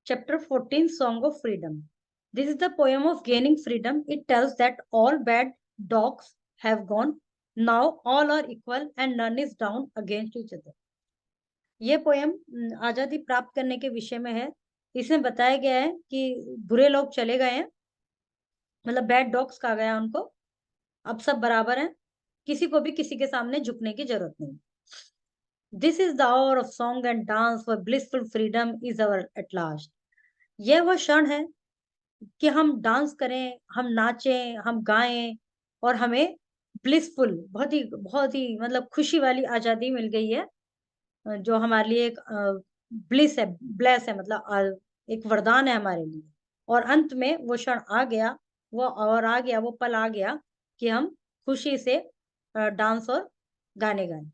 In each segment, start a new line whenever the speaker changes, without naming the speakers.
Chapter 14, Song of Freedom. This is the poem of gaining freedom. It tells that all bad dogs have gone. Now all are equal and none is down against each other. ये poem आजादी प्राप्त करने के विषय में है। इसमें बताया गया है कि बुरे लोग चले गए हैं, मतलब बैड डॉग्स कहा गया उनको, अब सब बराबर हैं, किसी को भी किसी के सामने झुकने की जरूरत नहीं। This is the hour of song and dance for blissful freedom is our at last. यह वह क्षण है कि हम डांस करें, हम नाचें, हम गाएं और हमें ब्लिसफुल, बहुत ही मतलब खुशी वाली आजादी मिल गई है, जो हमारे लिए एक ब्लिस है, ब्लेस है, मतलब एक वरदान है हमारे लिए। और अंत में वो क्षण आ गया, वो पल आ गया कि हम खुशी से डांस और गाने गाएं।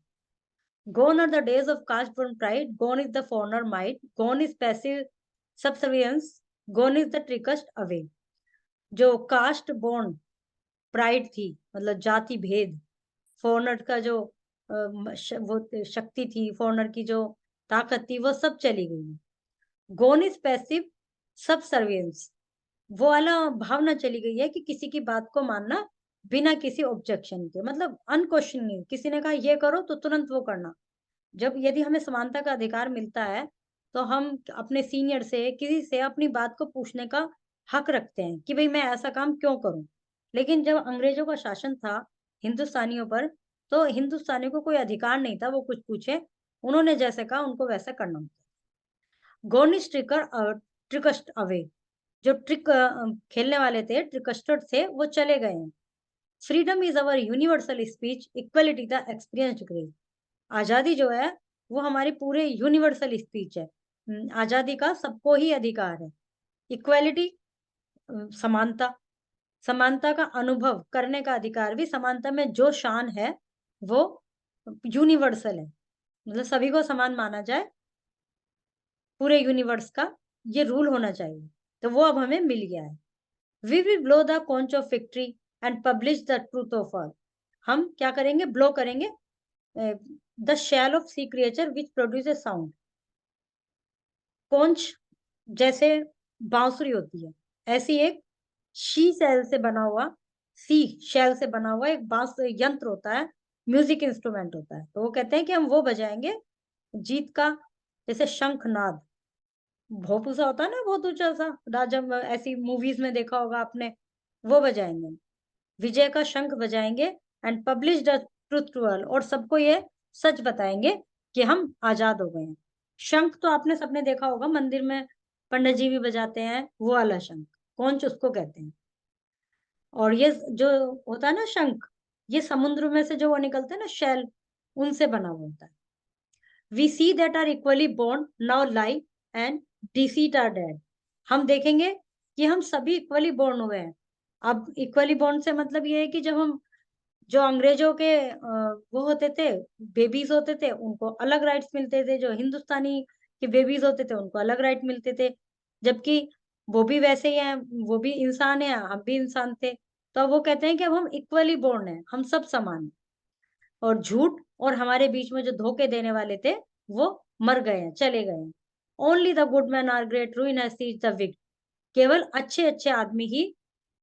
Gone are the days of caste-born pride, gone is the foreigner might, gone is passive subservience, gone is the trickest away। जो कास्ट बोर्न प्राइड थी, मतलब जाति भेद, फॉरनर का जो वो शक्ति थी, फॉरनर की जो ताकत थी, वो सब चली गई। गोन इज पैसिव सब सर्वियंस, वो वाला भावना चली गई है कि किसी की बात को मानना बिना किसी ऑब्जेक्शन के, मतलब अनक्वेश्चनिंग, किसी ने कहा ये करो तो तुरंत वो करना। जब यदि हमें समानता का अधिकार मिलता है तो हम अपने सीनियर से, किसी से अपनी बात को पूछने का हक रखते हैं कि भाई मैं ऐसा काम क्यों करूं। लेकिन जब अंग्रेजों का शासन था हिंदुस्तानियों पर, तो हिंदुस्तानियों को कोई अधिकार नहीं था वो कुछ पूछे, उन्होंने जैसे कहा उनको वैसा करना होता। गोनिस ट्रिकस्ट अवे, जो ट्रिक खेलने वाले थे, ट्रिकस्टर थे, वो चले गए हैं। Freedom is our universal speech, equality the experienced grace. आजादी जो है वो हमारी पूरे यूनिवर्सल स्पीच है। आजादी का सबको ही अधिकार है। इक्वालिटी, समानता, समानता का अनुभव करने का अधिकार भी, समानता में जो शान है वो यूनिवर्सल है, मतलब सभी को समान माना जाए, पूरे यूनिवर्स का ये रूल होना चाहिए। तो वो अब हमें मिल गया है। We will blow the conch of victory and publish the truth of all. हम क्या करेंगे? ब्लो करेंगे the shell of sea creature which produces sound. Conch जैसे बांसुरी होती है, ऐसी एक शी सेल से बना हुआ, सी शेल से बना हुआ एक बांस यंत्र होता है, म्यूजिक इंस्ट्रूमेंट होता है। तो वो कहते हैं कि हम वो बजाएंगे जीत का, जैसे शंखनाद, भोंपू सा होता है ना, बहुत ऊंचा सा, राजा ऐसी मूवीज में देखा होगा आपने, वो बजाएंगे, विजय का शंख बजाएंगे। And publish the truth to all, और सबको ये सच बताएंगे कि हम आजाद हो गए हैं। शंख तो आपने सबने देखा होगा, मंदिर में पंडित जी भी बजाते हैं, वो वाला शंख, कौन उसको कहते हैं। और ये जो होता है ना शंख, ये समुद्र में से जो वो निकलते हैं ना शेल, उनसे बना हुआ होता है। We see that are equally born now lie and deceit are dead. हम देखेंगे कि हम सभी इक्वली बोर्न हुए हैं। अब इक्वली बोर्न से मतलब ये है कि जब हम, जो अंग्रेजों के वो होते थे, बेबीज होते थे, उनको अलग राइट्स मिलते थे, जो हिंदुस्तानी के बेबीज होते थे उनको अलग राइट मिलते थे, जबकि वो भी वैसे ही हैं, वो भी इंसान है, हम भी इंसान थे। तो अब वो कहते हैं कि अब हम इक्वली बोर्न है, हम सब समान हैं। और झूठ और हमारे बीच में जो धोखे देने वाले थे वो मर गए हैं, चले गए हैं। Only the good man are great, ruin has seized the wicked. केवल अच्छे अच्छे आदमी ही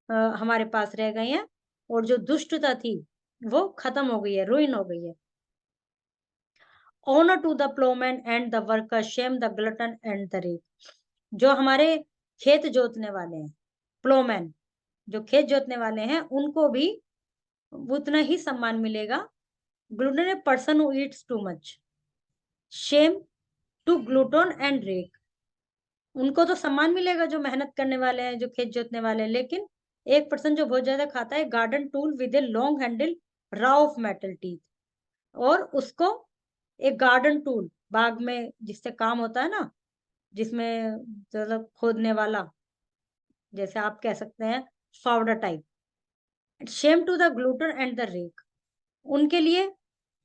हमारे पास रह गए हैं, और जो दुष्टता थी वो खत्म हो गई है, रुइन हो गई है। Honour to the ploughman and the worker, shame the glutton and the rake. जो हमारे खेत जोतने वाले हैं, प्लोमैन, जो खेत जोतने वाले हैं, उनको भी उतना ही सम्मान मिलेगा। Glutton a person who eats too much, shame to glutton and rake. उनको तो सम्मान मिलेगा जो मेहनत करने वाले हैं, जो खेत जोतने वाले हैं, लेकिन एक पर्सन जो बहुत ज्यादा खाता है, garden tool with a long handle raw of metal teeth, और उसको एक गार्डन टूल, बाग में जिससे काम होता है ना, जिसमें मतलब खोदने वाला, जैसे आप कह सकते हैं फावड़ा type. Shame to the glutton and the rake. उनके लिए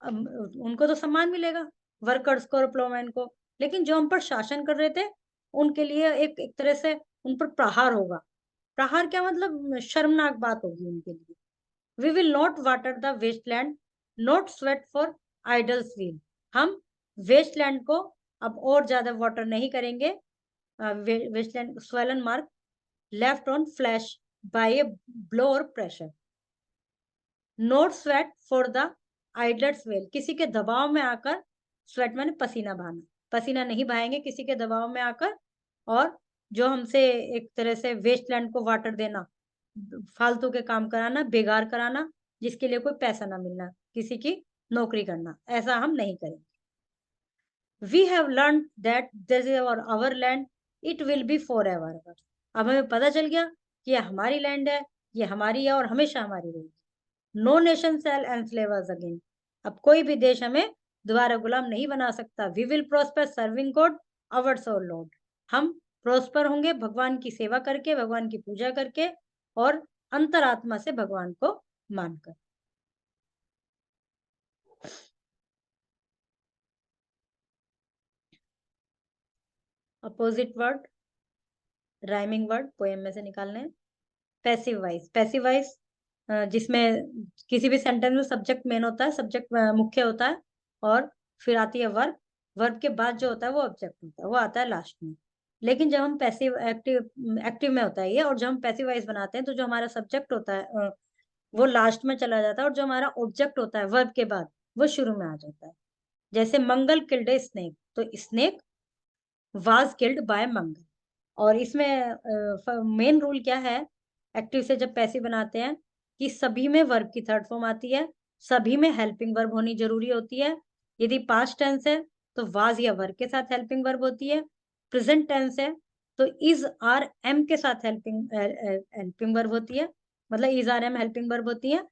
उनको तो सम्मान मिलेगा, वर्कर्स को और प्लोमैन को, लेकिन जो हम पर शासन कर रहे थे उनके लिए एक तरह से उन पर प्रहार होगा। प्रहार क्या मतलब? शर्मनाक बात होगी उनके लिए। We will not water the wasteland, not sweat for idles wheel. हम वेस्टलैंड को अब और ज्यादा वाटर नहीं करेंगे, wasteland swollen mark left on flesh by a blow or pressure. Not sweat for the idler's whale. किसी के दबाव में आकर, स्वेट माने पसीना बहाना, पसीना नहीं बहाएंगे किसी के दबाव में आकर। और जो हमसे एक तरह से वेस्टलैंड को वाटर देना, फालतू के काम कराना, बेकार कराना, जिसके लिए कोई पैसा ना मिलना, किसी की नौकरी करना, ऐसा हम नहीं करेंगे। We have learned that this is our land, it will be forever. अब हमें पता चल गया कि ये हमारी लैंड है, ये हमारी है और हमेशा हमारी रहेगी। नो नेशन शैल एनस्लेव अस अगेन। अब कोई भी देश हमें दोबारा गुलाम नहीं बना सकता। We will prosper serving God our soul lord. हम प्रोस्पर होंगे भगवान की सेवा करके, भगवान की पूजा करके और अंतरात्मा से भगवान को मानकर। Opposite word, rhyming word poem में से निकालने हैं। पैसिव वॉइस, पैसिव वॉइस जिसमें किसी भी सेंटेंस में सब्जेक्ट मेन होता है, सब्जेक्ट मुख्य होता है, और फिर आती है वर्ब, वर्ब के बाद जो होता है वो ऑब्जेक्ट होता है, वो आता है लास्ट में। लेकिन जब हम पैसिव एक्टिव में होता है ये, और जब हम पैसिव वॉइस बनाते हैं तो जो हमारा सब्जेक्ट होता है वो लास्ट में चला जाता है, और जो हमारा ऑब्जेक्ट होता है वर्ब के बाद वो शुरू में आ जाता है। जैसे मंगल किल्ड ए स्नेक, तो स्नेक वाज किल्ड बाय मंगल। और इसमें मेन रूल क्या है एक्टिव से जब पैसिव बनाते हैं, कि सभी में वर्ब की थर्ड फॉर्म आती है, सभी में हेल्पिंग वर्ब होनी जरूरी होती है। यदि पास्ट टेंस है तो वाज या वर के साथ हेल्पिंग वर्ब होती है। प्रेजेंट टेंस है तो इज आर एम के साथ हेल्पिंग वर्ब होती है, मतलब is R am helping verb होती है।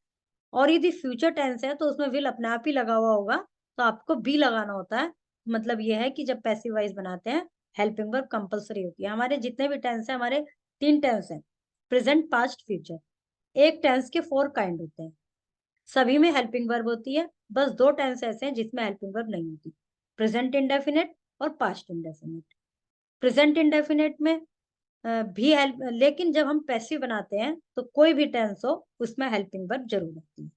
और यदि फ्यूचर टेंस है तो उसमें विल अपने आप ही लगा हुआ होगा, तो आपको बी लगाना होता है। मतलब यह है कि जब पैसिव वॉइस बनाते हैं हेल्पिंग वर्ब कंपलसरी होती है। हमारे जितने भी टेंस है, हमारे 3 टेंस हैं, प्रेजेंट पास्ट फ्यूचर। एक टेंस के 4 काइंड होते हैं, सभी में हेल्पिंग वर्ब होती है। बस 2 टेंस ऐसे हैं जिसमें हेल्पिंग वर्ब नहीं होती, प्रेजेंट इंडेफिनेट और पास्ट इंडेफिनेट। प्रेजेंट इंडेफिनेट में भी हेल्प, लेकिन जब हम पैसिव बनाते हैं तो कोई भी टेंस हो उसमें हेल्पिंग वर्ब जरूर होती है।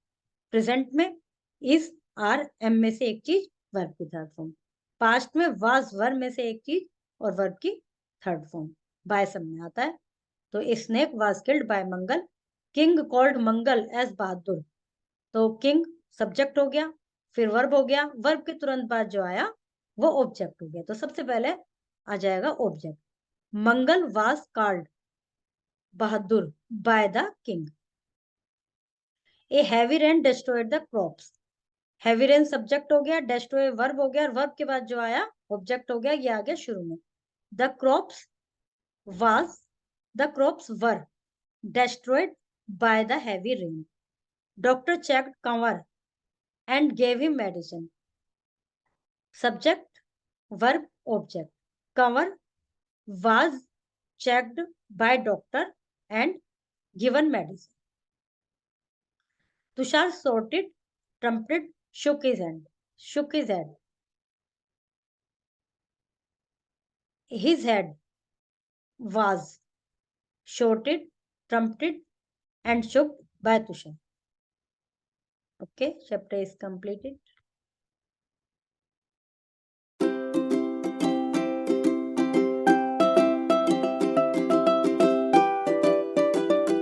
प्रेजेंट में इज आर एम में से एक चीज, वर्ब की थर्ड फॉर्म। पास्ट में वाज वर्ब में से एक चीज और वर्ब की थर्ड फॉर्म। बाय सब में आता है। तो snake was killed by Mangal, king called Mangal as Bahadur. तो किंग सब्जेक्ट हो गया, फिर वर्ब हो गया, वर्ब के तुरंत बाद जो आया वो ऑब्जेक्ट हो गया। तो सबसे पहले आ जाएगा object. Mangal was called Bahadur by the king. A heavy rain destroyed the crops. Heavy rain subject हो गया, डिस्ट्रॉय वर्ब हो गया, और वर्ब के बाद जो आया ऑब्जेक्ट हो गया, ये आ गया शुरू में। The crops was, the crops were destroyed by the heavy rain. Doctor checked Kanwar and gave him medicine. Subject, verb, object. Kanwar was checked by doctor and given medicine. Tushar sorted, trumpeted, shook his hand. Shook his head. His head was shorted, trumpeted, and shook by Tushar. Okay, chapter is completed.